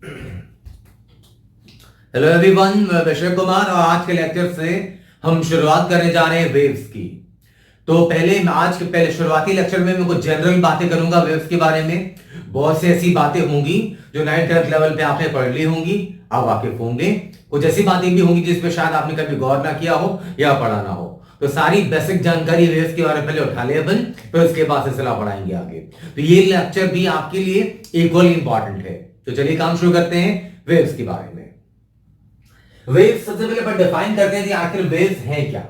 Hello everyone, मैं विजय कुमार और आज के लेक्चर से हम शुरुआत करने जा रहे हैं वेव्स की। तो पहले शुरुआती लेक्चर में मैं कुछ जनरल बातें करूंगा वेव्स के बारे में। बहुत सी ऐसी बातें होंगी जो 9th-10th लेवल पे आपने पढ़ ली होंगी, आप वाकिफ होंगे। कुछ ऐसी बातें भी होंगी जिस पे शायद आपने कभी गौर ना किया हो या पढ़ा ना हो। तो सारी बेसिक जानकारी वेव्स के बारे में पहले उठा ले अपन, फिर उसके बाद सिलसिला पढ़ाएंगे आगे। तो ये लेक्चर भी आपके लिए इक्वली इंपॉर्टेंट है। तो चलिए काम शुरू करते हैं वेव्स के बारे में। वेव्स सबसे पहले अपन डिफाइन करते हैं कि आखिर वेव्स है क्या,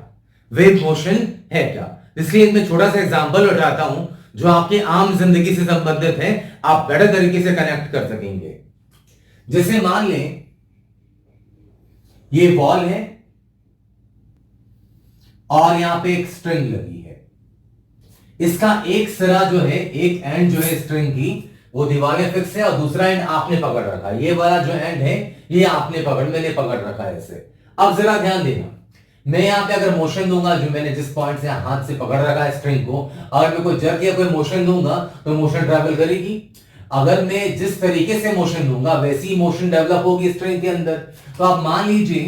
वेव मोशन है क्या। इसलिए मैं छोटा सा एग्जांपल उठाता हूं जो आपके आम जिंदगी से संबंधित है, आप बेटर तरीके से कनेक्ट कर सकेंगे। जैसे मान लें ये वॉल है और यहां पे एक स्ट्रिंग लगी है। इसका एक सिरा जो है, एक एंड जो है स्ट्रिंग की, वो दीवार में फिक्स है और दूसरा एंड आपने पकड़ रखा है। ये वाला जो एंड है ये मैंने पकड़ रखा है इसे। अब जरा ध्यान देना, मैं यहां पे अगर मोशन दूंगा, जो मैंने जिस पॉइंट से हाथ से पकड़ रखा है स्ट्रिंग को, अगर मैं कोई जर्क या कोई मोशन दूंगा तो मोशन ट्रैवल करेगी। अगर मैं जिस तरीके से मोशन दूंगा वैसी ही मोशन डेवलप होगी स्ट्रिंग के अंदर। तो आप मान लीजिए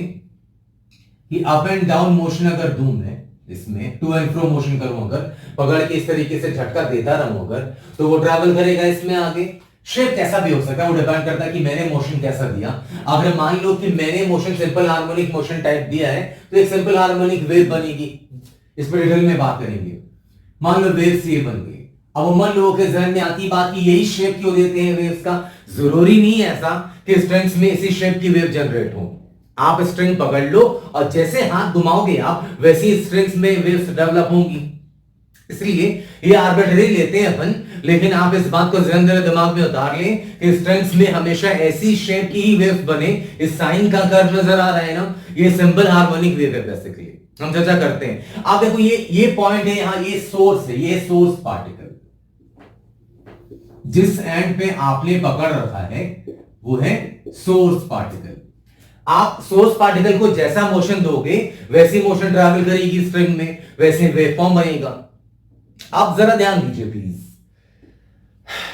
कि अप एंड डाउन मोशन अगर दूं मैं, इसमें टू एंड फ्रो मोशन करूं, अगर पकड़ के इस तरीके से झटका देता रहूं अगर, तो वो ट्रैवल करेगा इसमें आगे। शेप कैसा भी हो सकता है, वो डिपेंड करता है कि मैंने मोशन कैसा दिया। अगर मान लो कि मैंने motion simple harmonic motion type दिया है तो एक सिंपल हार्मोनिक वेव बनेगी। इस पर डिटेल में बात करेंगे। मान लो वेव्स ये बन गई। अब उमन लोगों के जहन में आती बात कि यही शेप क्यों देते हैं वेव्स का। जरूरी नहीं है ऐसा कि स्ट्रिंग्स में इसी शेप की वेव जनरेट हो। आप स्ट्रिंग पकड़ लो और जैसे हाथ घुमाओगे आप, वैसी स्ट्रिंग्स में वेव्स डेवलप होंगी। इसलिए ये आर्बिट्ररी लेते हैं अपन, लेकिन आप इस बात को जहन दिमाग में उतार लें कि स्ट्रिंग्स में हमेशा ऐसी शेप की ही वेव्स बने। इस साइन का कर्व नजर आ रहा है ना, ये सिंपल हार्मोनिक वेव है। बेसिकली हम चर्चा करते हैं। आप देखो ये पॉइंट है यहां, ये सोर्स है, ये सोर्स पार्टिकल जिस एंड पे आपने पकड़ रखा है वो है सोर्स पार्टिकल। आप सोर्स पार्टिकल को जैसा मोशन दोगे वैसी मोशन ट्रैवल करेगी स्ट्रिंग में, वैसे वेवफॉर्म बनेगा। आप जरा ध्यान दीजिए प्लीज।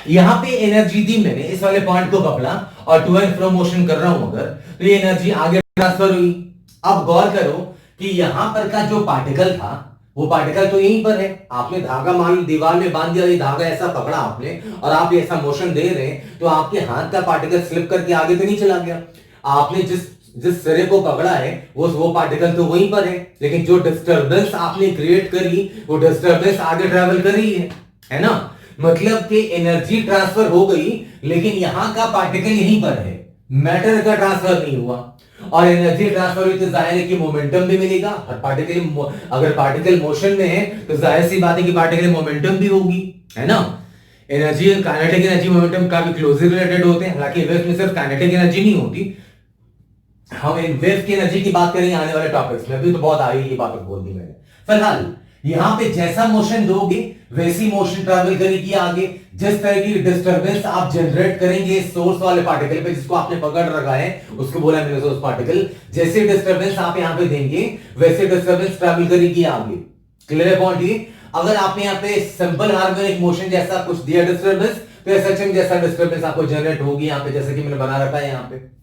यहां पे एनर्जी दी मैंने, इस वाले पॉइंट को पकड़ा और टू एंड फ्रो मोशन कर रहा हूं अगर, तो ये एनर्जी आगे ट्रांसफर हुई। अब गौर करो कि यहां पर का जो पार्टिकल था वो पार्टिकल तो यहीं पर है। आपने धागा मान दीवार में बांध दिया, ये धागा ऐसा पकड़ा आपने और आप ऐसा मोशन दे रहे हैं, तो आपके हाथ का पार्टिकल स्लिप करके आगे तो नहीं चला गया। आपने जिस सिरे को पकड़ा है वो पार्टिकल तो वहीं पर है, लेकिन जो डिस्टरबेंस आपने क्रिएट करी वो डिस्टरबेंस आगे ट्रैवल कर रही है ना। मतलब कि एनर्जी ट्रांसफर हो गई, लेकिन यहां का पार्टिकल यहीं पर है, मैटर का ट्रांसफर नहीं हुआ। और एनर्जी ट्रांसफर हुई तो जाहिर है कि मोमेंटम भी मिलेगा। हर पार्टिकल, अगर पार्टिकल मोशन में है तो जाहिर सी बात है कि पार्टिकल मोमेंटम भी होगी, है ना। एनर्जी, काइनेटिक एनर्जी मोमेंटम काफी क्लोजली रिलेटेड होते हैं। हालांकि वेव्स में सिर्फ काइनेटिक एनर्जी नहीं होती, हम इन वेव की एनर्जी की बात करेंगे आने वाले टॉपिक्स में। अभी तो बहुत आई ये बात बोल दी मैंने। फिलहाल यहां पे जैसा मोशन दोगे वैसी मोशन ट्रैवल करेगी आगे। जिस तरह की डिस्टरबेंस आप जनरेट करेंगे सोर्स वाले पार्टिकल पे, जिसको आपने पकड़ रखा है, उसको बोला मैंने सोर्स पार्टिकल, जैसे डिस्टरबेंस आप यहां पे देंगे वैसे डिस्टरबेंस ट्रैवल करेगी आगे। क्लियर है पॉइंट ये। अगर आपने यहां पे सिंपल हार्मोनिक मोशन जैसा कुछ दिया डिस्टरबेंस, तो एसएचएम जैसा डिस्टरबेंस आपको जनरेट होगी यहां पे, जैसे कि मैंने बना रखा है यहां पे।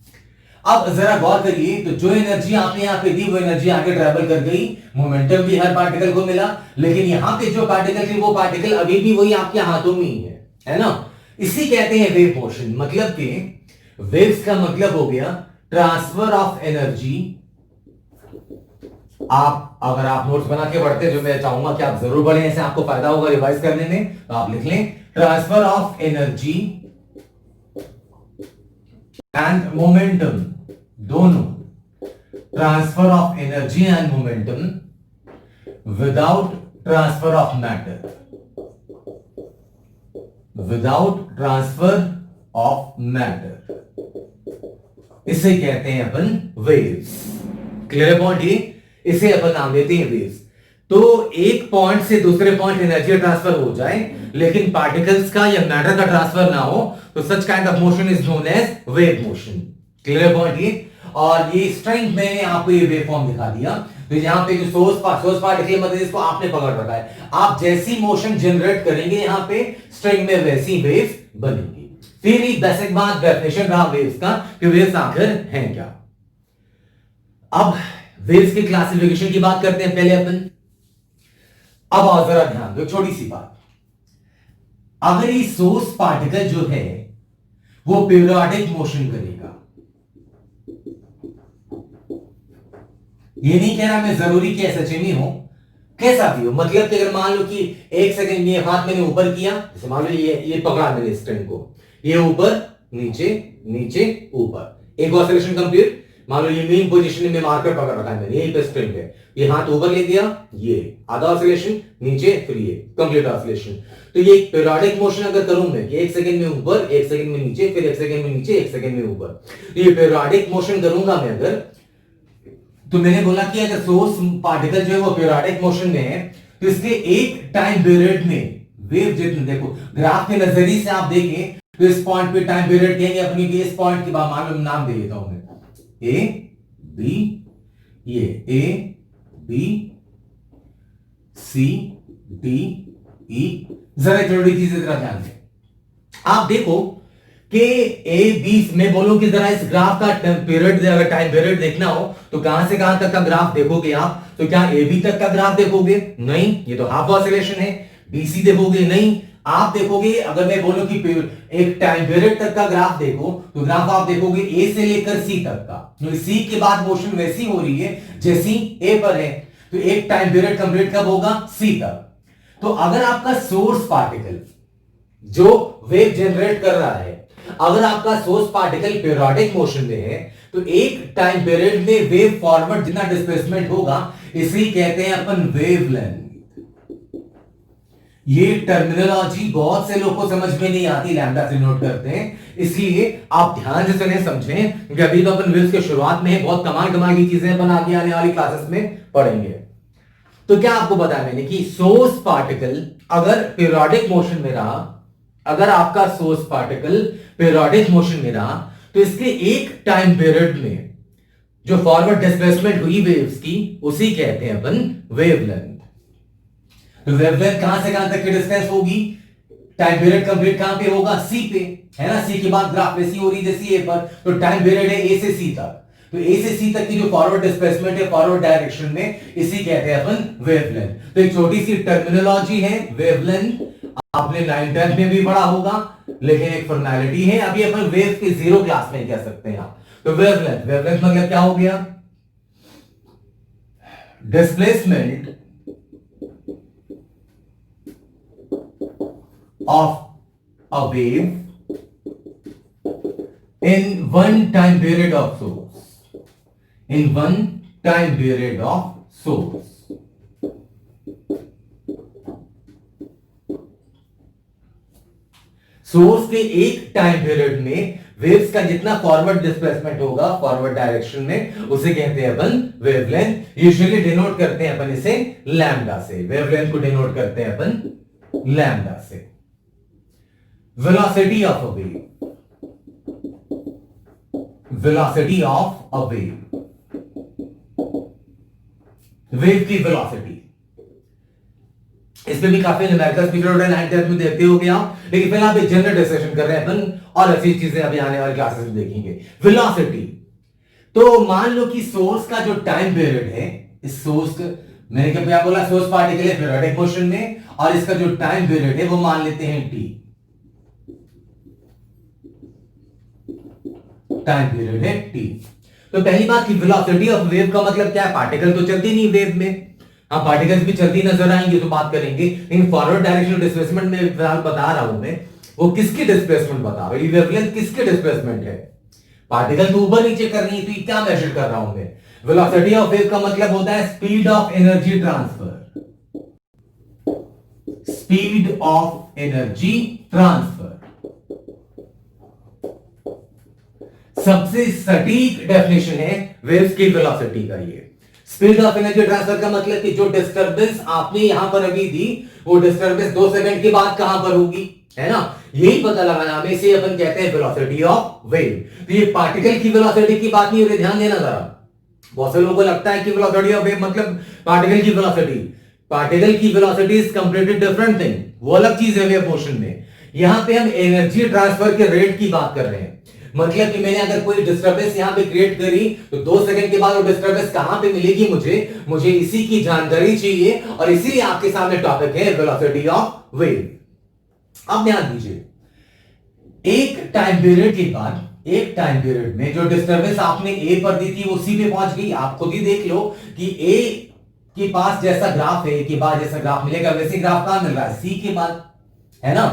अब जरा गौर करिए, तो जो एनर्जी आपने यहां पे दी वो एनर्जी आगे ट्रैवल कर गई, मोमेंटम भी हर पार्टिकल को मिला, लेकिन यहां पे जो पार्टिकल थी वो पार्टिकल अभी भी वही आपके हाथों में ही है ना। इसी कहते हैं वेव मोशन। मतलब कि वेव्स का मतलब हो गया ट्रांसफर ऑफ एनर्जी। अगर आप नोट्स बना के पढ़ते, जो मैं चाहूंगा कि आप जरूर पढ़ें, ऐसे आपको फायदा होगा रिवाइज करने में, तो आप लिख लें transfer of energy and momentum, दोनों, transfer of energy and momentum without transfer of matter, without transfer of matter, इसे कहते हैं अपन वेव्स। क्लियर पॉइंट ये, इसे अपन नाम देते हैं वेव्स। तो एक पॉइंट से दूसरे पॉइंट एनर्जी ट्रांसफर हो जाए, लेकिन पार्टिकल्स का या मैटर का ट्रांसफर ना हो, तो such kind of motion is known as wave motion. Clear point ये। और ये स्ट्रिंग मैंने आपको ये वेव फॉर्म दिखा दिया। तो यहां पे जो सोर्स पार्टिकल मतलब इसको आपने पकड़ रखा है, आप जैसी मोशन जनरेट करेंगे यहां पे स्ट्रिंग में वैसी वेव्स बनेंगी। फिर एक बेसिक बात डेफिनेशन रहा वेव्स का कि वेव्स आखिर हैं क्या। अब वेव्स के क्लासिफिकेशन की बात करते हैं पहले अपन। अब आओ जरा ध्यान दो, छोटी सी बात। अगर ये सोर्स पार्टिकल जो है वो पीरियोडिक मोशन करेगा, ये नहीं कह रहा मैं जरूरी कि एसएचएम ही हो, कैसा भी हो, मतलब कि अगर मान लो कि एक सेकंड ये हाथ मैंने ऊपर किया, जैसे मान लो ये पकड़ा मैंने स्ट्रिंग को, ये ऊपर नीचे नीचे ऊपर, एक ऑसिलेशन कंप्लीट। मान लो ये मेन पोजीशन में मार्कर पकड़ रखा है मैंने, यही पे स्ट्रिंग है, ये हाथ ऊपर ले दिया, ये आधा ऑसिलेशन नीचे, फिर ये कंप्लीट ऑसिलेशन। तो ये पीरियोडिक मोशन अगर करूं मैं कि एक सेकंड में ऊपर, एक सेकंड में नीचे, फिर एक सेकंड में नीचे, एक सेकंड में ऊपर, तो ये पीरियोडिक मोशन करूंगा मैं अगर, तो मैंने बोला कि अगर सोर्स पार्टिकल जो है वो पीरियोडिक मोशन में है तो इसके एक टाइम पीरियड में वेव जितने, देखो ग्राफ के नजरिए से आप देखें तो इस पॉइंट पे टाइम पीरियड कहेंगे अपनी कि इस पॉइंट के बाद मान लो नाम दे देता हूं मैं ए बी, ये A B C D E. जरा थोड़ी चीजें जरा ध्यान दें, आप देखो कि ए बी में बोलो कि जरा इस ग्राफ का पीरियड, अगर टाइम पीरियड देखना हो तो कहां से कहां तक का ग्राफ देखोगे आप, तो क्या ए बी तक का ग्राफ देखोगे? नहीं, ये तो हाफ ऑसिलेशन है। बीसी देखोगे? नहीं, आप देखोगे अगर मैं बोलूं कि एक टाइम पीरियड तक का ग्राफ देखो तो ग्राफ आप देखोगे ए से लेकर सी तक का, तो सी के बाद मोशन वैसी हो रही है जैसी ए पर है, तो एक टाइम पीरियड कंप्लीट कब होगा? सी तक। तो अगर आपका सोर्स पार्टिकल जो वेव जनरेट कर रहा है, अगर आपका सोर्स पार्टिकल पीरियोडिक मोशन में है तो एक टाइम पीरियड में वेव फॉरवर्ड जितना डिस्प्लेसमेंट होगा इसी कहते हैं अपन वेवलेंथ। ये टर्मिनोलॉजी बहुत से लोगों को समझ में नहीं आती, लैम्डा से नोट करते हैं, इसलिए आप ध्यान से सुने समझें, क्योंकि अभी तो अपन वेव्स के शुरुआत में है, बहुत कमाल कमाल की चीजें अपन आगे आने वाली क्लासेस में पढ़ेंगे। तो क्या आपको बताया मैंने कि सोर्स पार्टिकल अगर पीरियोडिक मोशन में रहा, अगर आपका सोर्स पार्टिकल पीरियोडिक मोशन में रहा तो इसके एक टाइम पीरियड में जो फॉरवर्ड डिस्प्लेसमेंट हुई वेव्स की उसी कहते हैं अपन वेवलेंथ। तो वेवलेंथ कहां से कहां तक की डिस्टेंस होगी? टाइम पीरियड कंप्लीट कहां पे होगा? सी पे, है ना। सी के बाद ग्राफ वैसी हो रही जैसी ए पर, तो टाइम पीरियड है ए से सी तक, तो ए से सी तक की जो फॉरवर्ड डिस्प्लेसमेंट है फॉरवर्ड डायरेक्शन में, इसी कहते हैं अपन वेवलेंथ। तो एक छोटी सी टर्मिनोलॉजी है वेवलेंथ, आपने 9th में भी पढ़ा होगा, लेकिन एक फॉर्मेलिटी है, अभी अपन वेव के 0 क्लास में कह सकते हैं आप। तो वेवलेंथ, वेवलेंथ मतलब क्या हो गया? Displacement of a wave in one time period of source, in one time period of source। Source के एक टाइम पीरियड में वेव्स का जितना फॉरवर्ड डिस्प्लेसमेंट होगा फॉरवर्ड डायरेक्शन में, उसे कहते हैं अपन वेवलेंथ। यूजुअली डिनोट करते हैं अपन इसे लैम्डा से, वेवलेंथ को डिनोट करते हैं अपन लैम्डा से। Velocity of a wave, velocity of a wave, wave की वेलोसिटी, इस पे भी काफी न्यूमेरिकल्स भी 9th में देखते हो गया, लेकिन फिलहाल एक जनरल डिस्कशन कर रहे हैं अपन और ऐसी चीजें अभी आने वाली क्लासेस में देखेंगे। वेलोसिटी, तो मान लो कि सोर्स का जो टाइम पीरियड है, इस सोर्स मैंने क्या बोला, सोर्स पार्टिकल है पीरियोडिक मोशन में, और इसका जो टाइम पीरियड है वो मान लेते हैं टी, टाइम पीरियड है टी। तो पहली बात की वेलोसिटी ऑफ वेव का मतलब क्या है? पार्टिकल तो चलती नहीं वेव में, हाँ पार्टिकल्स भी चलती नजर आएंगे तो बात करेंगे, लेकिन फॉरवर्ड डायरेक्शनल डिस्प्लेसमेंट में फिलहाल बता रहा हूं मैं, वो किसकी डिस्प्लेसमेंट बता रहा हूं, ये वेवलेंथ किसके डिस्प्लेसमेंट है? पार्टिकल तो ऊपर नीचे कर रही है, तो ये क्या मेजर कर रहा हूं मैं? वेलोसिटी ऑफ वेव का मतलब होता है speed of energy transfer, speed of energy transfer. सबसे सटीक डेफिनेशन है वेव्स की वेलोसिटी का ये। स्पीड ऑफ एनर्जी ट्रांसफर का मतलब कि जो डिस्टर्बेंस आपने यहां पर अभी दी, वो डिस्टर्बेंस 2 सेकंड के बाद कहां पर होगी, है ना, यही पता लगाना हमें, इसे अपन कहते हैं वेलोसिटी ऑफ वेव। तो ये पार्टिकल की वेलोसिटी की बात नहीं हो रही, ध्यान देना जरा। बहुत से लोगों को लगता है कि वेलोसिटी ऑफ वेव मतलब पार्टिकल की वेलोसिटी, पार्टिकल की velocity is completely different thing, वो अलग चीज है वेव मोशन में। यहां पे हम एनर्जी ट्रांसफर के रेट की बात कर रहे हैं। मतलब कि मैंने अगर कोई डिस्टर्बेंस यहां पे क्रिएट करी तो 2 सेकंड के बाद वो डिस्टर्बेंस कहां पे मिलेगी, मुझे इसी की जानकारी चाहिए और इसीलिए आपके सामने टॉपिक है वेलोसिटी ऑफ वेव। अब ध्यान दीजिए, एक टाइम पीरियड में जो डिस्टर्बेंस आपने ए पर दी थी वो सी पे पहुंच गई। आप खुद ही देख लो कि ए के पास जैसा ग्राफ है, ए के बाद जैसा ग्राफ मिलेगा वैसे ग्राफ कहां मिल रहा है, सी के बाद, है ना।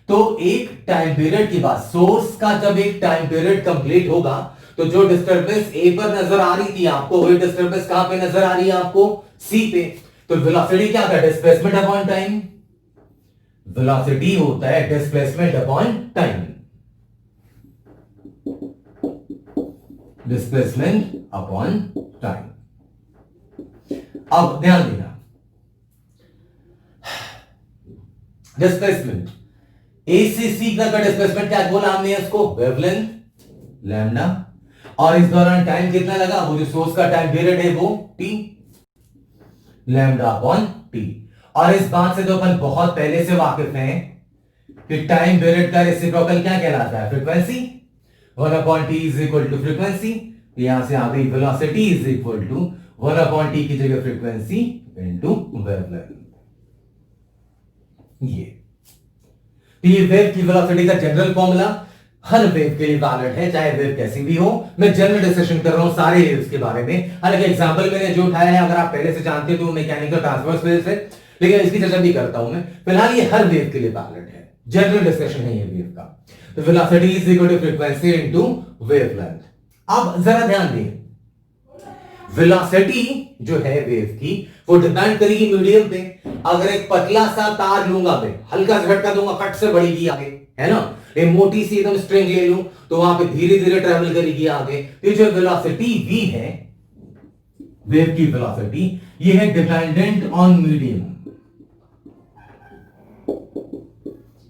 तो एक टाइम पीरियड के बाद सोर्स का जब एक टाइम पीरियड कंप्लीट होगा तो जो डिस्टर्बेंस ए पर नजर आ रही थी आपको, वही डिस्टर्बेंस कहां पे नजर आ रही है आपको, सी पे। तो वेलोसिटी क्या होता है, डिस्प्लेसमेंट अपॉन टाइम। वेलोसिटी होता है displacement upon time, displacement upon time. अब ध्यान देना, डिस्प्लेसमेंट ए से सी तक का डिस्प्लेसमेंट क्या बोला हमने इसको, वेवलेंथ लैम्डा, और इस दौरान टाइम कितना लगा, वो जो सोर्स का टाइम पीरियड है वो टी, लैम्डा अपॉन टी। और इस बात से तो अपन बहुत पहले से वाकिफ हैं कि टाइम पीरियड का रेसिप्रोकल क्या कहलाता है, frequency. 1/t is equal to frequency, यहां से आ गई velocity is equal to 1/t की जगह फ्रीक्वेंसी इनटू वेवलेंथ। ये वेव की वेलोसिटी का जनरल फॉर्मूला हर वेव के लिए वैलिड है, चाहे वेव कैसी भी हो। मैं जनरल डिस्कशन कर रहा हूं सारे वेव्स के बारे में। हालांकि एग्जांपल मैंने जो उठाया है, अगर आप पहले से जानते हो तो मैकेनिकल ट्रांसवर्स वेव्स है, लेकिन इसकी चर्चा भी करता हूं मैं। फिलहाल ये हर वेव के लिए वैलिड है, जनरल डिस्कशन है ये वेव का। तो velocity is equal to frequency into wavelength. अब जरा ध्यान दें, वेलोसिटी जो है वेव की वो डिपेंड करेगी मीडियम पे। अगर एक पतला सा तार लूंगा मैं, हल्का सा झटका दूंगा, फट से बढ़ेगी आगे, है ना। एक मोटी सी एकदम स्ट्रिंग ले लूं तो वहां पे धीरे धीरे ट्रेवल करेगी आगे। तो जो वेलोसिटी v है, वेव की वेलोसिटी, ये है डिपेंडेंट ऑन मीडियम।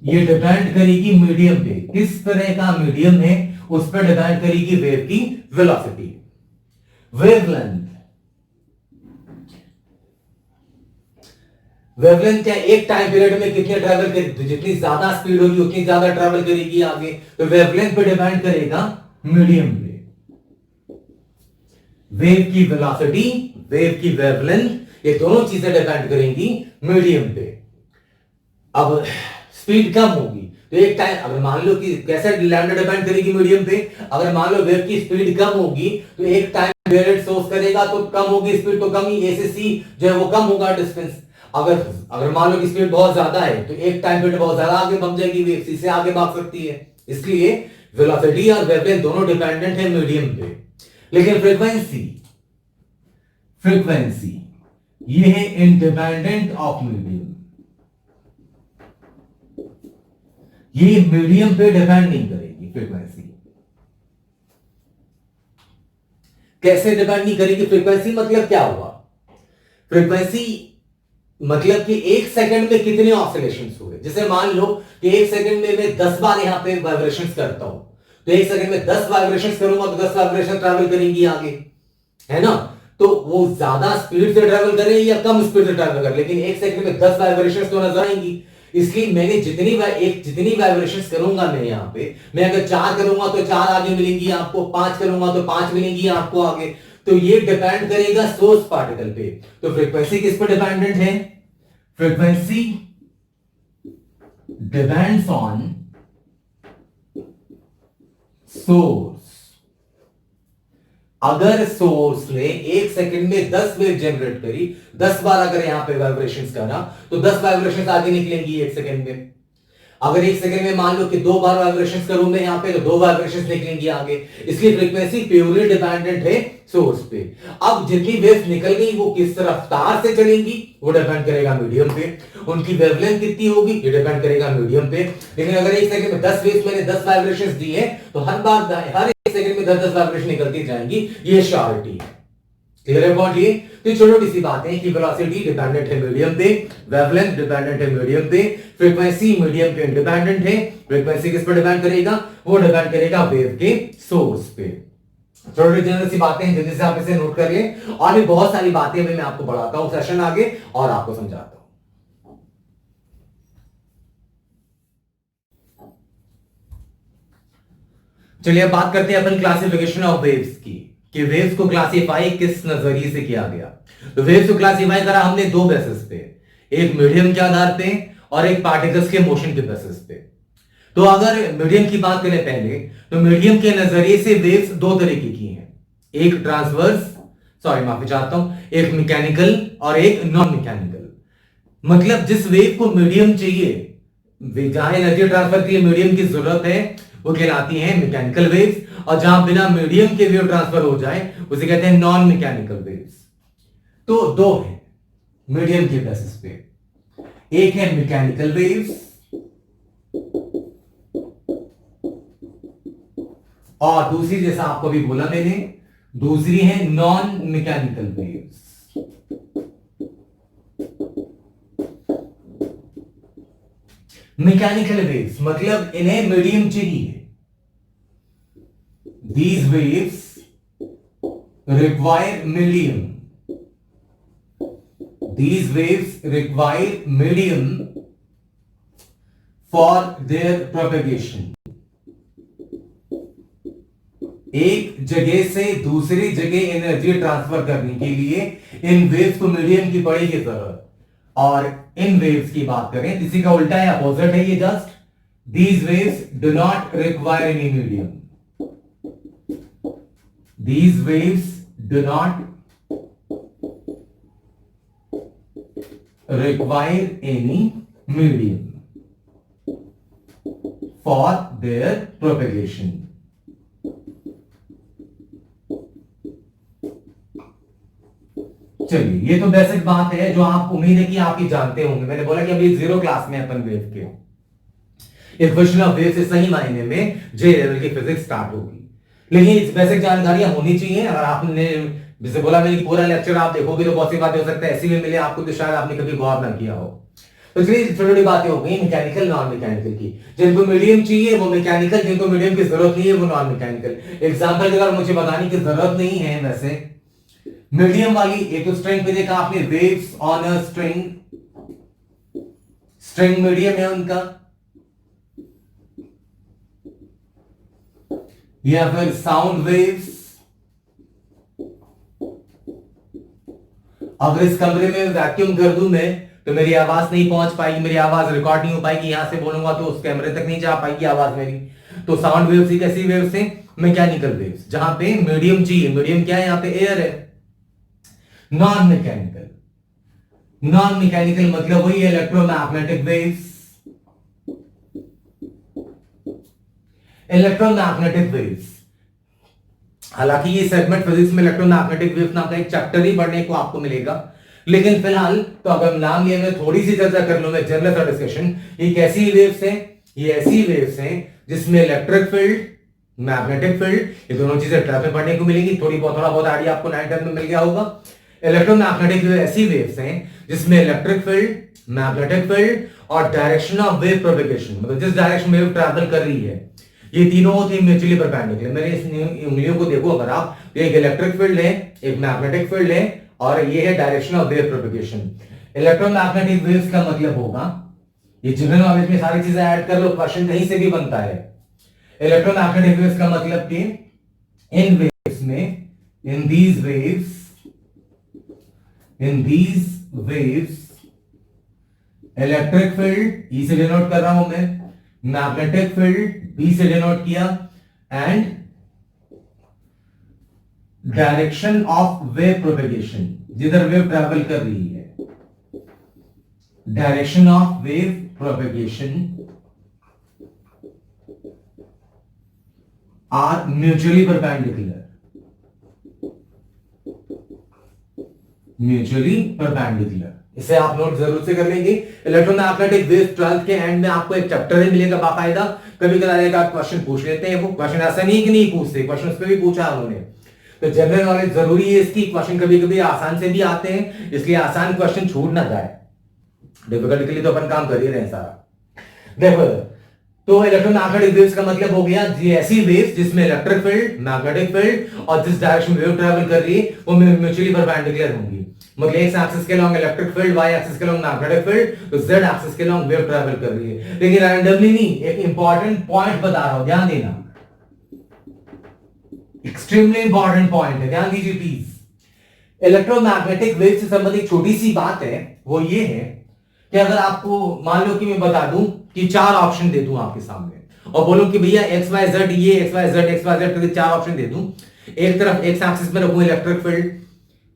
ये डिपेंड करेगी मीडियम पे, किस तरह का मीडियम है उस पर डिपेंड करेगी वेव की वेलोसिटी। वेवलेंथ क्या, एक टाइम पीरियड में कितने ट्रैवल करेगी, तो जितनी ज्यादा स्पीड होगी उतनी ज्यादा ट्रैवल करेगी आगे। तो वेवलेंथ पे डिपेंड करेगा मीडियम पे। वेव की वेलोसिटी, वेव की वेवलेंथ, ये दोनों चीजें डिपेंड करेंगी मीडियम पे। अब स्पीड कम होगी तो एक टाइम, अगर मान लो कि कैसे लैम्डा डिपेंड करेगी मीडियम पे, अगर मान लो वेव की स्पीड कम होगी तो एक टाइम पीरियड सोर्स करेगा तो कम होगी स्पीड, तो कम ही, ए से सी जो है वो कम होगा डिस्टेंस। अगर मान लो कि स्पीड बहुत ज्यादा है तो एक टाइम पीरियड बहुत ज्यादा आगे भाग जाएगी वेव, सी से आगे भाग सकती है। इसलिए वेलोसिटी और वेवलेंथ दोनों डिपेंडेंट है मीडियम पे। लेकिन फ्रीक्वेंसी ये है इंडिपेंडेंट ऑफ मीडियम। ये मीडियम पे डिपेंड नहीं करेगी फ्रीक्वेंसी। कैसे डिपेंड नहीं करेगी फ्रीक्वेंसी, मतलब क्या हुआ, फ्रीक्वेंसी मतलब कि एक सेकंड में कितने ऑसिलेशंस हुए। जैसे मान लो कि एक सेकंड में मैं 10 बार यहां पे वाइब्रेशंस करता हूं, तो एक सेकंड में 10 वाइब्रेशंस करूंगा तो 10 वाइब्रेशन ट्रैवल करेंगी आगे, है ना। तो वो ज्यादा स्पीड से ट्रैवल करे या कम स्पीड से ट्रैवल करे, लेकिन एक सेकंड में 10 वाइब्रेशंस तो नजर आएंगी। इसलिए मैंने जितनी वाइब्रेशंस करूंगा मैं यहां पे, मैं अगर 4 करूंगा तो 4 आगे मिलेंगी आपको, 5 करूंगा तो 5 मिलेंगी आपको आगे। तो ये डिपेंड करेगा सोर्स पार्टिकल पे। तो फ्रीक्वेंसी किस पर डिपेंडेंट है, फ्रीक्वेंसी डिपेंड्स ऑन सोर्स। अगर सोर्स ने एक सेकंड में 10 वेव जनरेट करी, 10 बार अगर यहां पे वाइब्रेशंस करा तो 10 वाइब्रेशंस आगे निकलेंगी एक सेकंड में। अगर एक सेकंड में मान लो कि 2 बार वाइब्रेशंस करूं मैं यहां पे तो 2 वाइब्रेशंस निकलेंगी आगे। इसलिए फ्रीक्वेंसी प्योरली डिपेंडेंट है सोर्स पे। अब जितनी वेव्स निकल गई वो किस रफ्तार से चलेंगी वो डिपेंड करेगा मीडियम पे। उनकी वेवलेंथ कितनी होगी ये डिपेंड करेगा मीडियम पे। लेकिन अगर एक सेकंड में 10 वेव्स मैंने 10 वाइब्रेशंस दी है तो हर एक सेकंड में 10-10 वाइब्रेशन निकलती जाएंगी, ये श्योरिटी है। क्लियर है पॉइंट ये। तो छोटी सी बात है कि वेलोसिटी डिपेंडेंट है मीडियम पे, वेवलेंथ डिपेंडेंट है मीडियम पे, फ्रीक्वेंसी मीडियम पे इंडिपेंडेंट है। फ्रीक्वेंसी किस पर डिपेंड करेगा, वो डिपेंड करेगा वेव के सोर्स पे। छोटी जनरल सी बातें हैं, जल्दी से आप इसे नोट कर लें। और भी बहुत सारी बातें मैं आपको बढ़ाता हूं सेशन आगे और आपको समझाता हूं। चलिए अब बात करते हैं अपन क्लासिफिकेशन ऑफ वेव्स की, कि वेव्स को क्लासिफाई किस नजरिए से किया गया। तो वेव्स को क्लासिफाई करा हमने दो बेसिस पे, एक मीडियम के आधार पे और एक पार्टिकल्स के मोशन के बेसिस पे। तो अगर मीडियम की बात करें पहले, तो मीडियम के नजरिए से वेव्स दो तरीके की हैं, एक ट्रांसवर्स, सॉरी माफी चाहता हूं, एक मैकेनिकल और एक नॉन मैकेनिकल। मतलब जिस वेव को मीडियम चाहिए, जहां एनर्जी ट्रांसफर के लिए मीडियम की जरूरत है, वो कहलाती हैं मैकेनिकल वेव्स, और जहां बिना मीडियम के वेव ट्रांसफर हो जाए उसे कहते हैं नॉन मैकेनिकल वेव्स। तो दो है मीडियम के बेसिस पे, एक है मैकेनिकल वेव्स और दूसरी, जैसा आपको भी बोला मैंने, दूसरी है non mechanical waves. Mechanical waves मतलब इन्हें मीडियम चाहिए। These waves require medium. These waves require medium for their propagation. एक जगह से दूसरी जगह एनर्जी ट्रांसफर करने के लिए इन वेव्स को मीडियम की पड़ेगी जरूरत। और इन वेव्स की बात करें, इसी का उल्टा है, अपोजिट है ये just. These waves do not require any medium. These waves do not require any medium for their propagation. चलिए, ये तो बेसिक बात है जो आप उम्मीद है कि आप ही जानते होंगे। मैंने बोला कि अभी जीरो क्लास में अपन वेव के इक्वेशन ऑफ वेव से सही मायने में जे लेवल की फिजिक्स स्टार्ट होगी। लेकिन इस बेसिक जानकारियां होनी चाहिए। अगर आपने, जैसे बोला मैंने, पूरा लेक्चर आप देखोगे तो बहुत सी बातें हो सकता है ऐसी भी मिले आपको तो शायद आपने कभी गौर ना किया हो। तो चलिए छोटी छोटी बातें हो गई मैकेनिकल नॉन मैकेनिकल की। जिनको मीडियम चाहिए वो मैकेनिकल, जिनको मीडियम की जरूरत नहीं है वो नॉन मैकेनिकल। एग्जाम्पल अगर मुझे बताने की जरूरत नहीं है, वैसे मीडियम वाली, एक तो स्ट्रिंग पे देखा आपने, waves on a string, string medium है उनका, या फिर साउंड वेव्स। अगर इस कमरे में वैक्यूम कर दूं मैं तो मेरी आवाज नहीं पहुंच पाएगी, मेरी आवाज रिकॉर्ड नहीं हो पाएगी, यहां से बोलूंगा तो उस कैमरे तक नहीं जा पाएगी आवाज मेरी। तो साउंड वेव्स ही कैसी वेव्स हैं? मैकेनिकल वेव्स, जहां पे मीडियम चाहिए। मीडियम क्या है? यहां पे एयर है। नॉन मैकेनिकल, नॉन मैकेनिकल मतलब वही इलेक्ट्रोमैग्नेटिक वेव्स, इलेक्ट्रोमैग्नेटिक वेव्स। हालांकि ये सेगमेंट फिजिक्स में इलेक्ट्रोमैग्नेटिक वेव्स नाम का एक चैप्टर ही पढ़ने को आपको मिलेगा, लेकिन फिलहाल तो अगर नाम लिया, मैं थोड़ी सी चर्चा कर लूं, मैं जनरल सा डिस्कशन। ये कैसी वेव्स हैं? ये ऐसी वेव्स हैं जिसमें इलेक्ट्रिक फील्ड, मैग्नेटिक फील्ड, ये दोनों चीजें ट्वेल्थ में पढ़ने को मिलेगी। थोड़ा बहुत आइडिया आपको 9th में मिल गया होगा। इलेक्ट्रोमैग्नेटिक वेव ऐसी वेव्स हैं जिसमें इलेक्ट्रिक फील्ड, मैग्नेटिक फील्ड और डायरेक्शन ऑफ वेव प्रोपेगेशन, मतलब जिस डायरेक्शन में वेव ट्रैवल कर रही है, ये तीनों होती है म्यूचुअली परपेंडिकुलर। मेरे इस उंगलियों को देखो अगर आप, तो एक इलेक्ट्रिक फील्ड है, एक मैग्नेटिक फील्ड है और ये है direction of wave propagation. Electromagnetic waves का मतलब होगा, ये जनरल नॉलेज में सारी चीजें ऐड कर लो, क्वेश्चन कहीं से भी बनता है। इलेक्ट्रोमैग्नेटिक वेव्स का मतलब कि इन वेव्स में, in these waves electric field E से डिनोट कर रहा हूं मैं, मैग्नेटिक फील्ड बी से डिनोट किया, and direction of wave propagation, जिधर वेव ट्रैवल कर रही है, direction of wave propagation are mutually perpendicular, mutually perpendicular. इसे आप नोट जरूर से कर लेंगे। इलेक्ट्रोमैग्नेटिक वेव्स 12th के एंड में आपको एक चैप्टर ही मिलेगा बाकायदा। कभी कभी क्वेश्चन पूछ लेते हैं, वो क्वेश्चन ऐसा नहीं कि नहीं पूछते, क्वेश्चन उस पर भी पूछा उन्होंने। तो जनरल नॉलेज जरूरी है इसकी। क्वेश्चन कभी कभी आसान से भी आते हैं, इसलिए आसान क्वेश्चन छूट ना जाए। डिफिकल्ट के लिए तो अपन काम कर ही रहे हैं सारा। देखो, तो इलेक्ट्रोमैग्नेटिक वेव्स का मतलब हो गया ऐसी वेव्स जिसमें इलेक्ट्रिक फील्ड, मैग्नेटिक फील्ड और जिस डायरेक्शन में वेव ट्रैवल कर रही है वो म्यूचुअली परपेंडिकुलर होंगी। मतलब एक्स एक्सिस के along electric field, Y axis के लॉन्ग मैग्नेटिक फील्ड, तो जेड एक्सिस के लॉन्ग वेव ट्रैवल कर रही है। लेकिन रैंडमली नहीं, एक इंपॉर्टेंट पॉइंट बता रहा हूं, ध्यान देना। एक्सट्रीमली इंपॉर्टेंट पॉइंट है, ध्यान दीजिए प्लीज। इलेक्ट्रोमैग्नेटिक वेव से संबंधित छोटी सी बात है, वो ये है कि अगर आपको मान लो कि मैं बता दूं कि 4 ऑप्शन दे दूं आपके सामने और बोलूं कि भैया एक्स वाई जेड, ये एक्स वाई जेड करके 4 ऑप्शन दे दूं। एक तरफ एक्स एक्सिस में रखूं इलेक्ट्रिक फील्ड,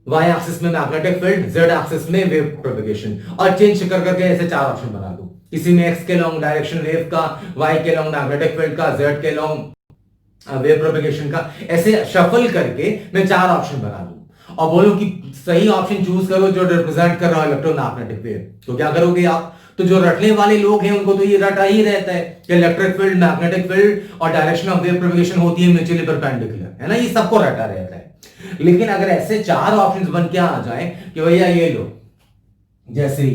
वाई एक्सिस में मैग्नेटिक फील्ड, जेड एक्सिस में वेव प्रोपगेशन, और चेंज कर करके ऐसे 4 ऑप्शन बना दूं। किसी में एक्स के लॉन्ग डायरेक्शन वेव का, वाई के लॉन्ग मैग्नेटिक फील्ड का, जेड के लॉन्ग वेव प्रोपगेशन का, ऐसे शफल करके मैं 4 ऑप्शन बना दूं और बोलूं कि सही ऑप्शन चूज करो जो रिप्रेजेंट कर रहा है इलेक्ट्रोमैग्नेटिक वेव। तो क्या करोगे आप? तो जो रटने वाले लोग हैं उनको तो ये रटा ही रहता है कि इलेक्ट्रिक फील्ड, मैग्नेटिक फील्ड और डायरेक्शन ऑफ वेव प्रोपगेशन होती है म्यूचुअली परपेंडिकुलर, है ना, ये सबको रटा रहता है। लेकिन अगर ऐसे 4 ऑप्शंस बन के आ जाए कि भैया ये लो, जैसे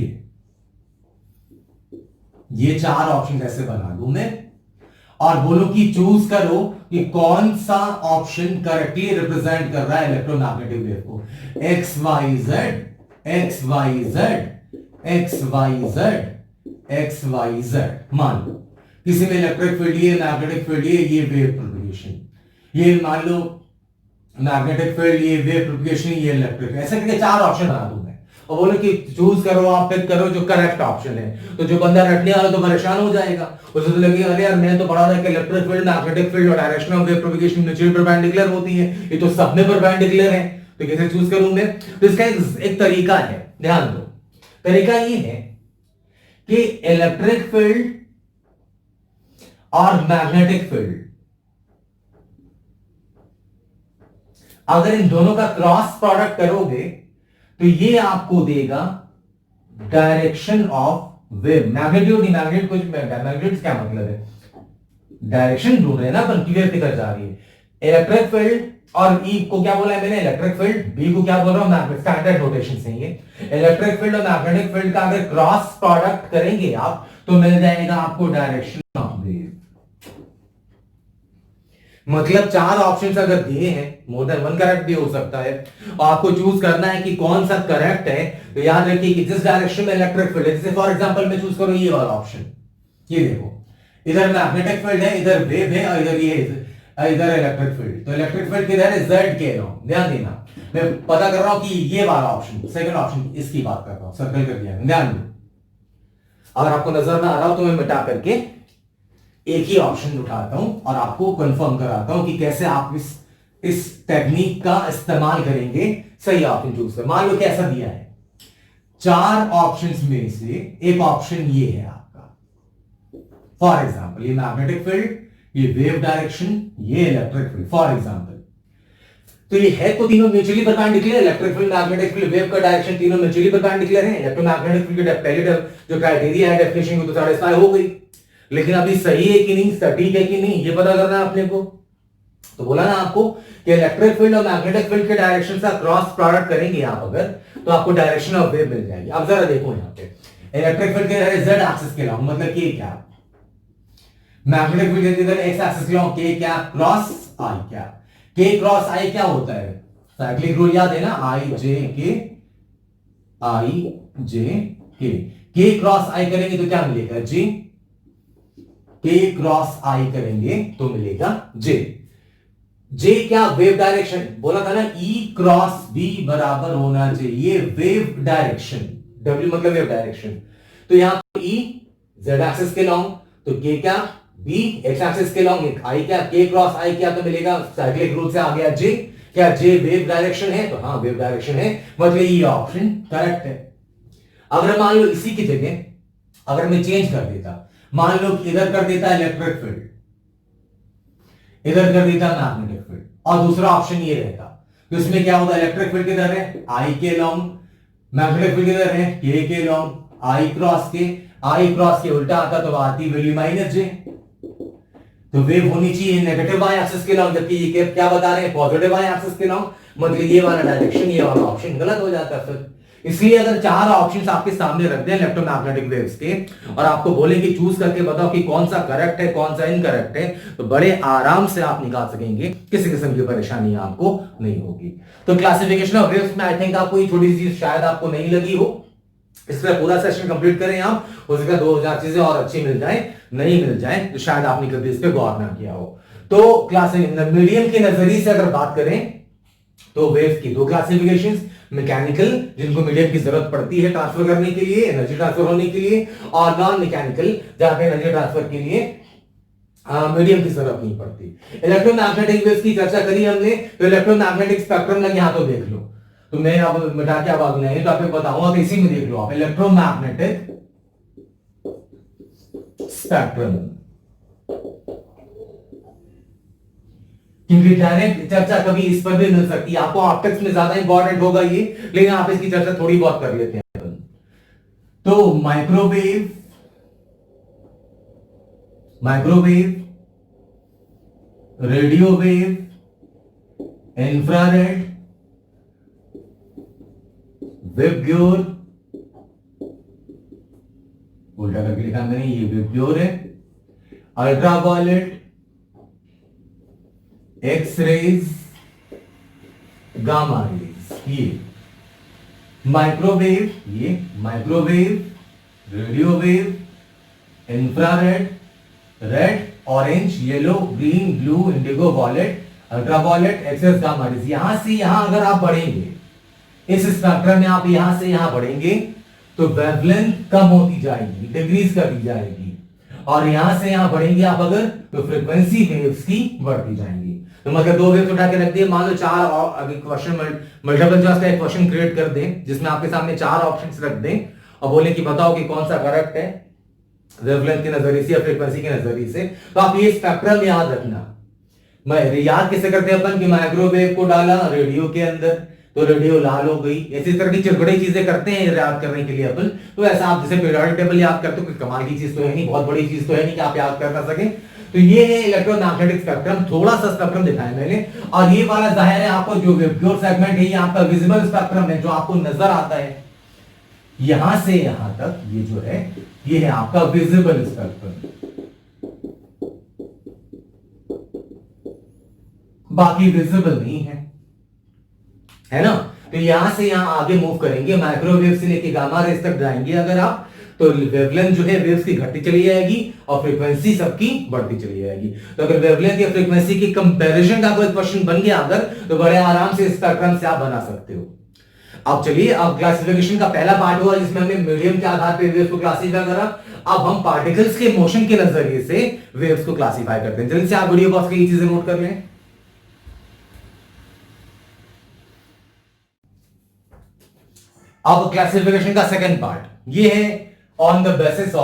ये 4 ऑप्शन ऐसे बना दूं मैं और बोलो कि चूज करो कि कौन सा ऑप्शन करेक्टली रिप्रेजेंट कर रहा है इलेक्ट्रोमैग्नेटिक वेव को। X Y Z, X Y Z, X Y Z, X Y Z. मान लो किसी में इलेक्ट्रिक फील्ड ये, मैग्नेटिक फील्ड ये वेव प्रोपगेशन, ये मान लो मैग्नेटिक फील्ड, ये वेव प्रोपगेशन, ये इलेक्ट्रिक, ऐसे करके 4 ऑप्शन बना दूं मैं और बोलो कि चूज करो, आप पिक करो जो करेक्ट ऑप्शन है। तो जो बंदा रटने वाला तो परेशान हो जाएगा, उसे तो लगेगा अरे यार मैंने तो पढ़ा था कि इलेक्ट्रिक फील्ड, मैग्नेटिक फील्ड और direction of wave propagation mutually perpendicular होती है, ये तो सब में परपेंडिकुलर है, तो कैसे चूज करूं मैं? तो इसका एक तरीका है, ध्यान दो। तरीका ये है कि इलेक्ट्रिक फील्ड और मैग्नेटिक फील्ड, अगर इन दोनों का क्रॉस प्रोडक्ट करोगे तो ये आपको देगा डायरेक्शन ऑफ वेव। मैग्नीट्यूड नहीं, मैग्नीट्यूड कुछ, मैग्नीट्यूड क्या मतलब है? डायरेक्शन ढूंढ रहे हैं ना अपन, की वेव किधर जा रही है। इलेक्ट्रिक फील्ड और ई को क्या बोला है मैंने? Electric field. बी को क्या बोल रहा हूं? मैग्नेटिक, स्टैंडर्ड नोटेशन से ये इलेक्ट्रिक फील्ड और मैग्नेटिक फील्ड का अगर क्रॉस प्रोडक्ट करेंगे आप तो मिल जाएगा आपको डायरेक्शन ऑफ वेव। मतलब 4 ऑप्शंस अगर दिए हैं, मोर देन 1 करेक्ट भी हो सकता है और आपको चूज करना है कि कौन सा करेक्ट है। तो याद रखिए कि जिस डायरेक्शन में इलेक्ट्रिक फील्ड है, जैसे फॉर एग्जांपल मैं चूज करूं ये वाला ऑप्शन, ये देखो इधर मैग्नेटिक फील्ड है, इधर वेव है और इधर ये इधर इलेक्ट्रिक फील्ड। तो इलेक्ट्रिक फील्ड किधर है? जेड के लॉन्ग। ध्यान देना, मैं पता कर रहा हूं कि ये वाला ऑप्शन, सेकंड ऑप्शन, इसकी बात कर रहा हूं, सर्कल कर दिया। ध्यान दो, अगर आपको नजर ना आ रहा हो तो मैं मिटा करके एक ही ऑप्शन उठाता हूं और आपको कंफर्म कराता हूं कि कैसे आप इस टेक्निक का इस्तेमाल करेंगे सही ऑप्शन चूज कर। मान लो कैसा दिया है, 4 ऑप्शंस में से एक ऑप्शन ये है आपका, फॉर एग्जांपल ये मैग्नेटिक फील्ड, ये वेव डायरेक्शन, ये इलेक्ट्रिक फील्ड फॉर एग्जांपल। तो ये है तो तीनों mutually perpendicular, electric field, magnetic field, wave का डायरेक्शन तीनों म्यूचुअली परपेंडिकुलर है। इलेक्ट्रोमैग्नेटिक फील्ड की पहली जो क्राइटेरिया है डेफिनेशन को तो सेटिस्फाई हो गई, लेकिन अभी सही है कि नहीं, सटीक है कि नहीं, ये पता करना है अपने को। तो बोला ना आपको कि इलेक्ट्रिक फील्ड और मैग्नेटिक फील्ड के डायरेक्शन का क्रॉस प्रोडक्ट करेंगे आप अगर, तो आपको डायरेक्शन ऑफ वेव मिल जाएगी। अब जरा देखो यहाँ पे इलेक्ट्रिक फील्ड के जेड एक्सिस के लॉन्ग, मतलब कि क्या, मैग्नेटिक फील्ड के इधर एक्स एक्सिस के लॉन्ग के क्या, क्रॉस आई क्या, के क्रॉस आई क्या होता है? साइक्लिक रूल याद है ना, आई जे के, आई जे के क्रॉस आई करेंगे तो क्या मिलेगा? जी। के क्रॉस आई करेंगे तो मिलेगा जे। जे क्या? Wave direction. बोला था ना ई क्रॉस बी बराबर होना चाहिए वेव डायरेक्शन, डब्ल्यू मतलब वेव डायरेक्शन। तो यहां पर ई जेड एक्सिस के लॉन्ग, तो के क्या? बी एक्स एक्सिस के लॉन्ग, आई क्या? के क्रॉस आई क्या तो मिलेगा साइक्लिक रूल से आ गया जे। क्या जे वेव डायरेक्शन है? तो हाँ वेव डायरेक्शन है, मतलब ये ऑप्शन करेक्ट है। अगर मान लो इसी की जगह अगर मैं चेंज कर देता, मान लो इधर कर देता इलेक्ट्रिक फील्ड, इधर कर देता मैग्नेटिक फील्ड और दूसरा ऑप्शन ये रहता, तो इसमें क्या होता? इलेक्ट्रिक फील्ड किधर है? आई के लॉन्ग, मैग्नेटिक फील्ड किधर है? के लॉन्ग, आई क्रॉस के, आई क्रॉस के उल्टा आता तो आती वैल्यू माइनस जे। तो वेव होनी चाहिए नेगेटिव वाई एक्सिस के लॉन्ग, जबकि ये क्या बता रहे हैं? पॉजिटिव वाई एक्सिस के लॉन्ग, मतलब ये वाला डायरेक्शन, ये वाला ऑप्शन गलत हो जाता है फिर। इसलिए अगर 4 ऑप्शंस आपके सामने रख दें इलेक्ट्रोमैग्नेटिक वेव्स के और आपको बोले कि चूज करके बताओ कि कौन सा करेक्ट है कौन सा इनकरेक्ट है, तो बड़े आराम से आप निकाल सकेंगे, किसी किस्म की परेशानी आपको नहीं होगी। तो क्लासिफिकेशन ऑफ वेव्स में आई थिंक आपको ये छोटी सी चीज शायद आपको नहीं लगी हो, इसका पूरा सेशन कंप्लीट करें आप, हो सके 2000 चीजें और अच्छी मिल जाए, नहीं मिल जाए तो शायद आपने कभी इस पर गौर ना किया हो। तो क्लास मीडियम के नजरिए से अगर बात करें तो वेव्स की दो क्लासिफिकेशंस, मैकेनिकल जिनको मीडियम की जरूरत पड़ती है ट्रांसफर करने के लिए, एनर्जी ट्रांसफर होने के लिए, और नॉन मैकेनिकल जहां पे एनर्जी ट्रांसफर के लिए मीडियम की जरूरत नहीं पड़ती। इलेक्ट्रोमैग्नेटिक वेव्स की चर्चा करी हमने, तो इलेक्ट्रोमैग्नेटिक स्पेक्ट्रम लगे यहां तो देख लो, तो मैं अब मिटा के अब अगले हैं तो आपको बताऊंगा, तो इसी में देख लो आप इलेक्ट्रोमैग्नेटिक स्पेक्ट्रम, क्योंकि डायरेक्ट चर्चा कभी इस पर भी मिल सकती है आपको, ऑप्टिक्स में ज्यादा इंपॉर्टेंट होगा ये, लेकिन आप इसकी चर्चा थोड़ी बहुत कर लेते हैं। तो microwave, radio wave, infrared, VIBGYOR, उल्टा करके लिखा मैंने, ये विबग्योर है, ultraviolet, X rays, gamma rays, ये microwave, radio wave, infrared, red, orange, yellow, green, blue, indigo, violet, ultraviolet, X, gamma rays. यहां से यहां अगर आप बढ़ेंगे इस स्पेक्ट्रम में, आप यहां से यहां बढ़ेंगे तो वेवलेंथ कम होती जाएगी, डिक्रीज करती जाएगी, और यहां से यहां बढ़ेंगे आप अगर तो फ्रीक्वेंसी वेव्स की बढ़ती जाएंगी। तो मतलब दो वेव्स उठा के रख दिए, मान लो चार, अभी क्वेश्चन मल्टीपल चॉइस का एक क्वेश्चन क्रिएट कर दें जिसमें आपके सामने चार ऑप्शंस रख दें और बोले कि बताओ कि कौन सा करेक्ट है वेवलेंथ के नजरिए से या फ्रीक्वेंसी के नजरिए से, तो आप ये स्पेक्ट्रम याद रखना। मैं याद कैसे करते हैं अपन कि माइक्रोवेव को डाला रेडियो के अंदर तो रेडियो लाल हो गई, ऐसी तरह की चिरगड़ी चीजें करते हैं याद करने के लिए अपन। तो ऐसा आप जैसे पीरियोडिक टेबल याद करते हो, कोई कमाल की चीज तो है नहीं, बहुत बड़ी चीज तो है नहीं कि आप याद कर ना सके। तो ये है इलेक्ट्रोमैग्नेटिक स्पेक्ट्रम, थोड़ा सा स्पेक्ट्रम दिखाया मैंने, और ये वाला जाहिर है आपको जो वेबग्योर सेगमेंट है ये आपका विजिबल स्पेक्ट्रम है जो आपको नजर आता है यहां से यहां तक, ये जो है ये है आपका विजिबल स्पेक्ट्रम, बाकी विजिबल नहीं है ना। तो यहां से यहां आगे मूव करेंगे, माइक्रोवेव से लेके गामा रेज तक जाएंगे अगर आप, तो वेवलेंथ जो है वेव्स की घटती चली जाएगी और फ्रीक्वेंसी सबकी बढ़ती चली जाएगी। तो अगर वेवलेंथ या फ्रीक्वेंसी की कंपैरिजन का कोई क्वेश्चन बन गया अगर, तो बड़े आराम से स्पेक्ट्रम से आप बना सकते हो। अब चलिए, अब क्लासिफिकेशन का पहला पार्ट हुआ जिसमें हमने मीडियम के आधार पर वेव्स को क्लासिफाई करा। अब हम पार्टिकल्स के मोशन के नजरिए से वेव्स को क्लासिफाई करते हैं। जल्दी से आप वीडियो पॉज की चीजें नोट कर लें। अब क्लासिफिकेशन का सेकंड पार्ट ये है on the basis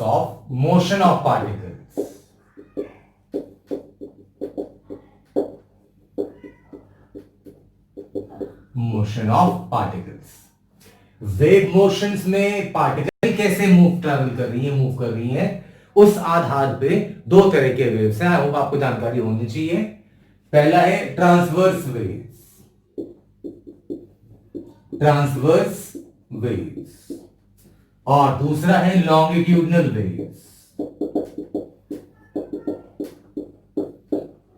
of motion of particles. Motion of particles, wave motions में पार्टिकल कैसे ट्रैवल कर रही है उस आधार पे दो तरह के वेव्स हैं। आई होप आपको जानकारी होनी चाहिए। पहला है ट्रांसवर्स वेव्स और दूसरा है लॉन्गिट्यूडनल वेव्स।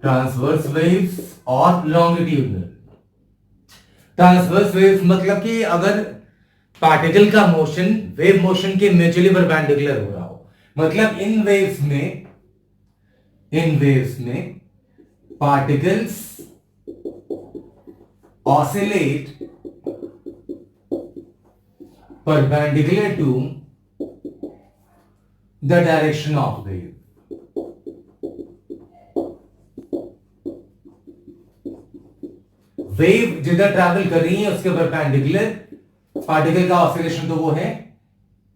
ट्रांसवर्स वेव्स और लॉन्गिट्यूडनल। ट्रांसवर्स वेव्स मतलब कि अगर पार्टिकल का मोशन वेव मोशन के म्यूचुअली परपेंडिकुलर हो रहा हो, मतलब इन वेव्स में particles oscillate perpendicular to the direction of wave. Wave जिधर ट्रैवल कर रही है उसके परपेंडिकुलर पार्टिकल का ऑसिलेशन, तो वो है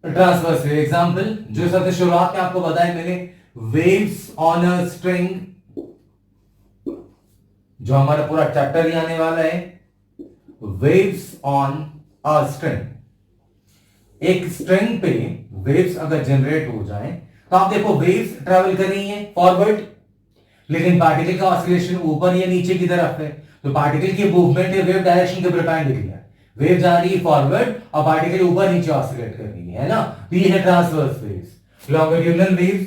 ट्रांसवर्स वेव। एग्जांपल जो सबसे शुरुआत में आपको बताया मैंने, वेव्स ऑन अ स्ट्रिंग, जो हमारा पूरा चैप्टर ही आने वाला है, वेव्स ऑन अ स्ट्रिंग। एक स्ट्रिंग पे वेव्स अगर जनरेट हो जाए तो आप देखो वेव्स ट्रैवल कर रही हैं फॉरवर्ड, लेकिन पार्टिकल का ऑसिलेशन ऊपर या नीचे की तरफ है, तो पार्टिकल की मूवमेंट है वेव डायरेक्शन के परपेंडिकुलर। वेव जा रही है फॉरवर्ड और पार्टिकल ऊपर नीचे ऑसिलेट कर रही है ना, तो ये है ट्रांसवर्स वेव्स। लॉन्गिट्यूडनल वेव्स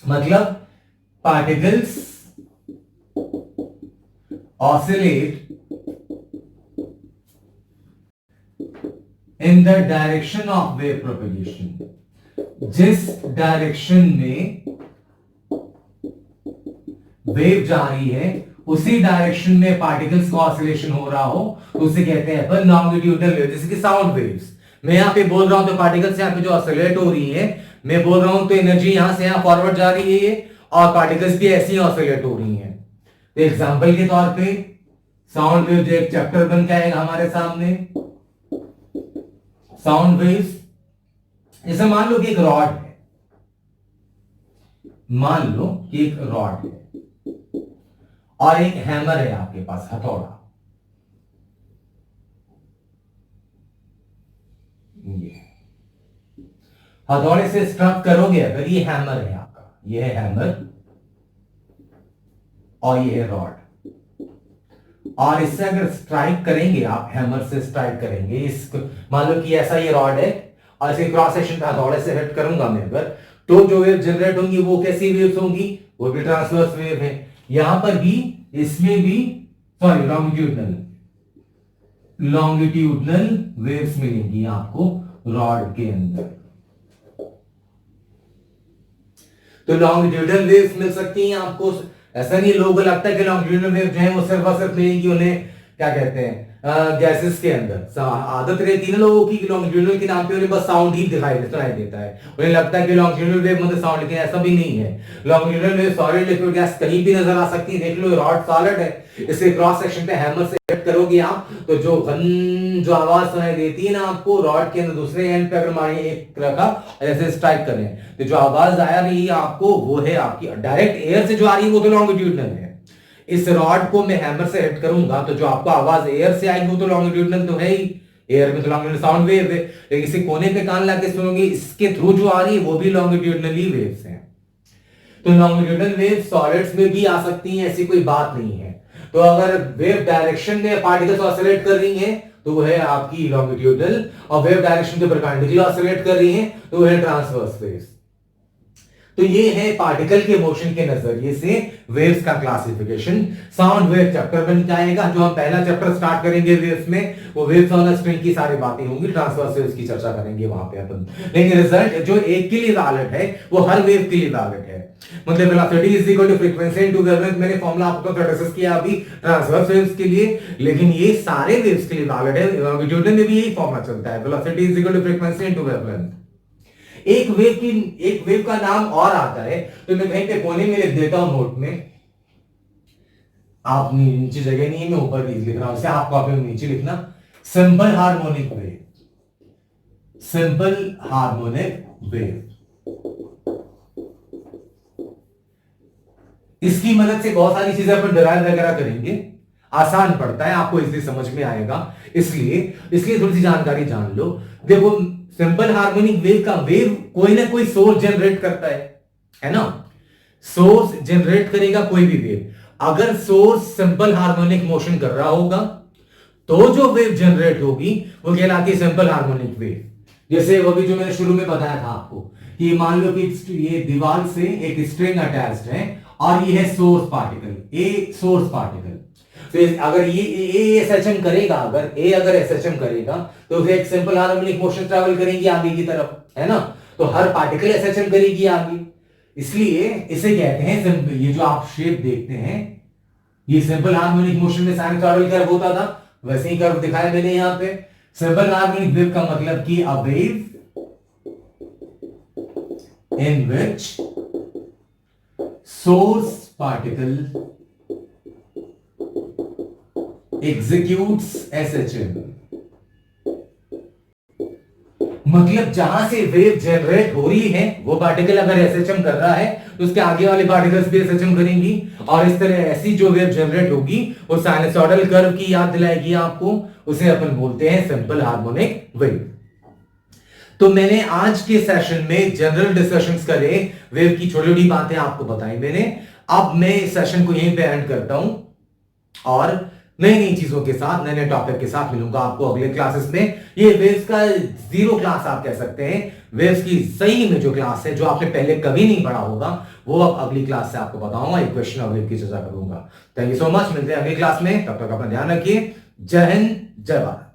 मतलब particles oscillate in the direction of wave propagation, जिस डायरेक्शन में वेव जा रही है उसी डायरेक्शन में पार्टिकल्स का ऑसिलेशन हो रहा हो तो उसे कहते हैं अपन लॉन्गिट्यूडनल वेव, जैसे कि साउंड वेव्स। मैं यहां पे बोल रहा हूं तो पार्टिकल्स यहां पे जो ऑसिलेट हो रही है, मैं बोल रहा हूं तो एनर्जी यहां से यहां फॉरवर्ड जा रही है और पार्टिकल्स भी ऐसे ही ऑसिलेट हो रही हैं। तो एग्जांपल के तौर पे साउंड वेव जो एक चैप्टर बन के आएगा हमारे सामने, साउंड वेव्स। जैसे मान लो कि एक रॉड है, मान लो कि एक रॉड है और एक हैमर है आपके पास, हथौड़ा। ये हथौड़े से स्ट्रक करोगे अगर, ये हैमर है आपका, ये है हैमर और ये है रॉड, और इससे अगर स्ट्राइक करेंगे आप, हैमर से स्ट्राइक करेंगे इस, मान लो कि ऐसा ये रॉड है और इसके क्रॉस सेक्शन पे हथौड़े से हिट करूंगा मैं अगर, तो जो वेव जनरेट होंगी वो कैसी वेव्स होंगी, वो भी ट्रांसवर्स वेव है। यहां पर भी, इसमें भी, सॉरी लॉन्गिट्यूडनल वेव्स मिलेंगी आपको रॉड के अंदर। तो लॉन्गिट्यूडनल वेव्स मिल सकती हैं आपको। ऐसा नहीं लोगों को लगता है कि लॉन्गिट्यूडनल वेव जो है वो सिर्फ और सिर्फ मिलेंगी उन्हें, क्या कहते हैं, गैसेस के अंदर। आदत रहती है ना लोगों की लॉन्गिट्यूडनल के नाम पे उन्हें बस साउंड ही सुनाई देता है, उन्हें लगता है कि लॉन्गिट्यूडनल वेव मतलब साउंड, लेकिन ऐसा भी नहीं है। Longitudinal wave solid liquid gas कहीं भी नजर आ सकती है। देख लो रॉड सॉलिड है, इसे क्रॉस सेक्शन पे हैमर से हिट करोगे आप तो जो आवाज सुनाई देती है ना आपको रॉड के अंदर, दूसरे एंड पे अगर मारिए एक रखा ऐसे स्ट्राइक करें तो जो आवाज आ रही है आपको वो है आपकी डायरेक्ट एयर से जो आ रही है वो तो लॉन्गिट्यूडनल है। इस रॉड को मैं हैमर से हिट करूंगा तो जो आपको आवाज एयर से आएगी वो तो लॉन्गिट्यूडनल तो है ही, एयर में तो लॉन्गिट्यूडनल साउंड वेव है। लेकिन इसे कोने पे कान लाके सुनोगे, इसके थ्रू जो आ रही है वो भी लॉन्गिट्यूडनली वेव्स हैं। तो लॉन्गिट्यूडनल वेव सॉलिड्स में भी आ सकती हैं, ऐसी कोई बात नहीं है। तो अगर वेव डायरेक्शन में पार्टिकल्स ऑसिलेट कर रही हैं तो वो है आपकी लॉन्गिट्यूडनल, और वेव डायरेक्शन के परपेंडिकुलर ऑसिलेट कर रही हैं तो वो है ट्रांसवर्स वेव्स। तो ये है पार्टिकल के मोशन के नजरिए से वेव्स का क्लासिफिकेशन। साउंड वेव चैप्टर बन के आएगा, जो हम पहला चैप्टर स्टार्ट करेंगे वेव्स में, वो वेव्स ऑन स्ट्रिंग की सारी बातें होंगी, ट्रांसवर्स वेव्स की चर्चा करेंगे वहां पे अपन। लेकिन रिजल्ट जो एक के लिए वैलिड है वो हर वेव के लिए वैलिड है। मतलब velocity is equal to frequency into wavelength, मैंने फॉर्मूला आपको डिस्कस किया अभी ट्रांसवर्स वेव्स के लिए, लेकिन ये सारे वेव्स के लिए वैलिड है। लॉन्गिट्यूडनल में भी यही फॉर्मूला चलता है, velocity is equal to frequency into wavelength. एक वेव का नाम और आता है, तो मैं कहीं पे कोने में लिख देता हूं नोट में, आप नीचे जगह नहीं है, मैं ऊपर भी लिख रहा हूं, आप कॉपी में नीचे लिखना, simple harmonic wave, simple harmonic wave. इसकी मदद से बहुत सारी चीजें अपन डिराइव वगैरह करेंगे, आसान पड़ता है, आपको इसलिए समझ में आएगा, इसलिए थोड़ी सी जानकारी जान लो। देखो सिंपल हार्मोनिक वेव का, वेव कोई ना कोई सोर्स जनरेट करता है ना, सोर्स जनरेट करेगा कोई भी वेव। अगर सोर्स सिंपल हार्मोनिक मोशन कर रहा होगा तो जो वेव जनरेट होगी वो कहलाती है सिंपल हार्मोनिक वेव। जैसे वो भी जो मैंने शुरू में बताया था आपको कि मान लो कि ये दीवार से एक स्ट्रिंग अटैच्ड है और ये है source particle, a source particle. तो अगर ये एसएचएम करेगा, अगर एसएचएम करेगा तो फिर एक सिंपल हार्मोनिक मोशन ट्रैवल करेगी आगे की तरफ, है ना। तो हर पार्टिकल एसएचएम करेगी आगे, इसलिए इसे कहते हैं, ये जो आप शेप देखते हैं ये सिंपल हार्मोनिक मोशन में साइनसॉइडल कर्व होता था, वैसे ही कर्व दिखाया मैंने यहां पे। सिंपल हार्मोनिक वेव का मतलब कि a wave in which source particle executes SHM, मतलब जहां से वेव जनरेट हो रही है वो पार्टिकल अगर एसएचएम कर रहा है तो उसके आगे वाले पार्टिकल्स भी एसएचएम करेंगी, और इस तरह ऐसी जो वेव जनरेट होगी वो साइनसॉइडल कर्व की याद दिलाएगी आपको, उसे अपन बोलते हैं सिंपल हार्मोनिक वेव। तो मैंने आज के सेशन में जनरल डिस्कशंस करे, वेव की छोटी छोटी बातें आपको बताई मैंने। अब मैं इस सेशन को यहीं पे एंड करता हूं और नई नई चीजों के साथ, नए नए टॉपिक के साथ मिलूंगा आपको अगले क्लासेस में। ये वेव्स का जीरो क्लास आप कह सकते हैं, वेव्स की सही में जो क्लास है, जो आपने पहले कभी नहीं पढ़ा होगा, वो अब अगली क्लास से आपको बताऊंगा, इक्वेशन ऑफ वेव की चर्चा करूंगा। थैंक यू सो मच, मिलते हैं अगली क्लास में, तब तक अपना ध्यान रखिए। जय हिंद, जय भारत।